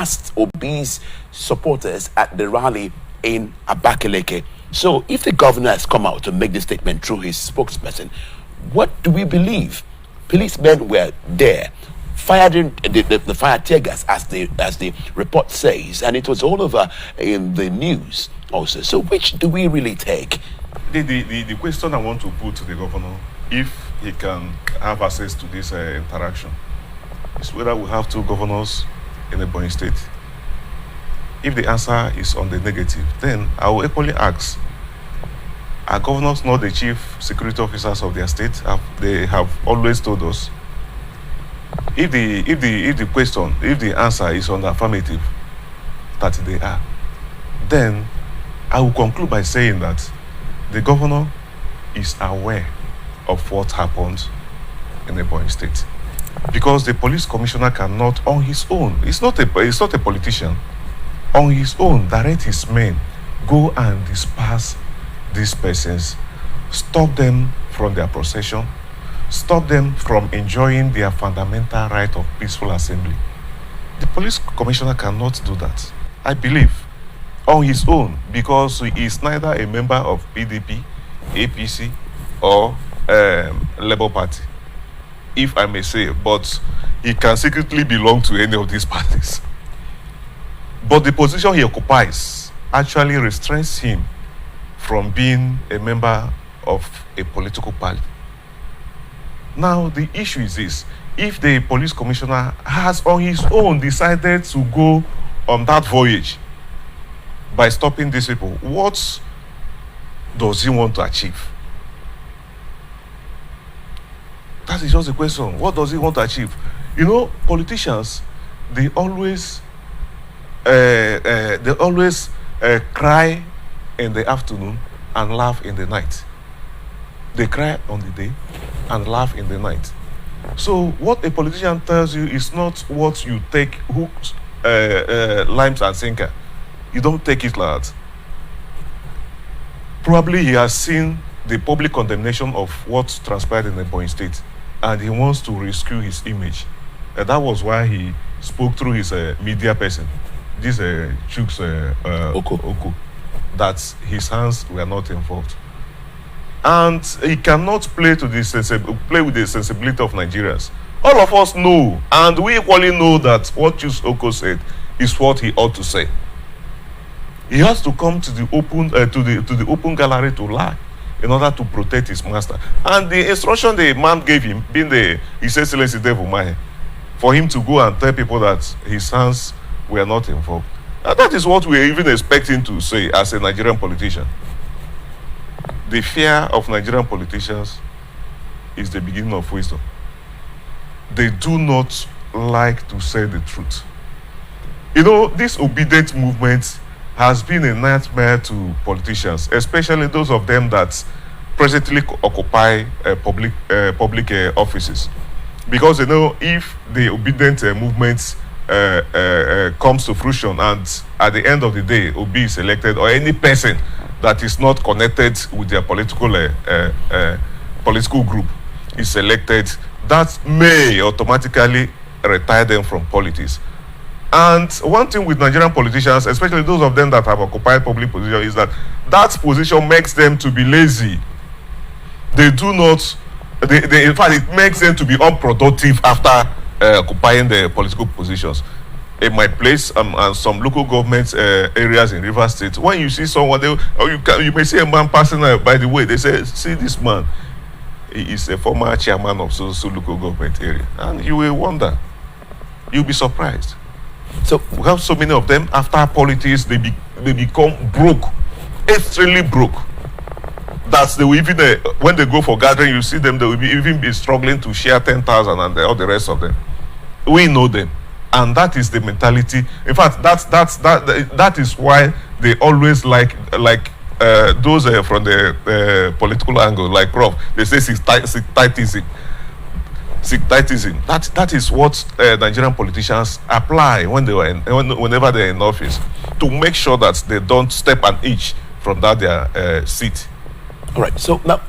harassed Obi's supporters at the rally in Abakaleke. So if the governor has come out to make this statement through his spokesperson, what do we believe? Policemen were there, firing the fire tear gas, as the report says, and it was all over in the news also. So which do we really take? The question I want to put to the governor, if he can have access to this interaction, is whether we have two governors in Ebonyi State. If the answer is on the negative, then I will equally ask, are governors not the chief security officers of their state? They have always told us. If the answer is on the affirmative, that they are, then I will conclude by saying that the governor is aware of what happened in Ebonyi State, because the police commissioner cannot, on his own, it's not a politician, on his own direct his men go and disperse these persons, stop them from their procession, stop them from enjoying their fundamental right of peaceful assembly. The police commissioner cannot do that, I believe, on his own, because he is neither a member of PDP, APC, or Labour Party, if I may say, but he can secretly belong to any of these parties. But the position he occupies actually restrains him from being a member of a political party. Now, the issue is this: if the police commissioner has on his own decided to go on that voyage by stopping these people, what does he want to achieve? That is just the question. What does he want to achieve? You know, politicians, they always cry in the afternoon and laugh in the night. They cry on the day and laugh in the night. So what a politician tells you is not what you take hooks, limes and sinker. You don't take it like that. Probably he has seen the public condemnation of what transpired in the Ebonyi State, and he wants to rescue his image. That was why he spoke through his media person, this Chuks Oko, that his hands were not involved. And he cannot play with the sensibility of Nigerians. All of us know, and we equally know, that what Chuks Oko said is what he ought to say. He has to come to the open gallery to lie in order to protect his master. And the instruction the man gave him, being His Excellency Devil Mahe, for him to go and tell people that his hands were not involved. And that is what we are even expecting to say as a Nigerian politician. The fear of Nigerian politicians is the beginning of wisdom. They do not like to say the truth. You know, this obedient movement has been a nightmare to politicians, especially those of them that presently occupy public offices. Because, you know, if the obedient movement comes to fruition and at the end of the day Obi is elected, or any person that is not connected with their political group is elected, that may automatically retire them from politics. And one thing with Nigerian politicians, especially those of them that have occupied public position, is that that position makes them to be lazy. They do not, in fact, it makes them to be unproductive after occupying the political positions. In my place and some local government areas in Rivers State, when you see someone, you may see a man passing by the way, they say, see this man, he is a former chairman of so local government area. And you will wonder, you'll be surprised. So we have so many of them, after politics, they become broke, extremely broke. That's they will even, when they go for gathering, you see them, they will even be struggling to share 10,000 and all the rest of them. We know them. And that is the mentality. In fact, that is why they always like those from the political angle, like Prof. They say sectarism. That is what Nigerian politicians apply whenever they're in office, to make sure that they don't step an inch from that their seat. All right. So now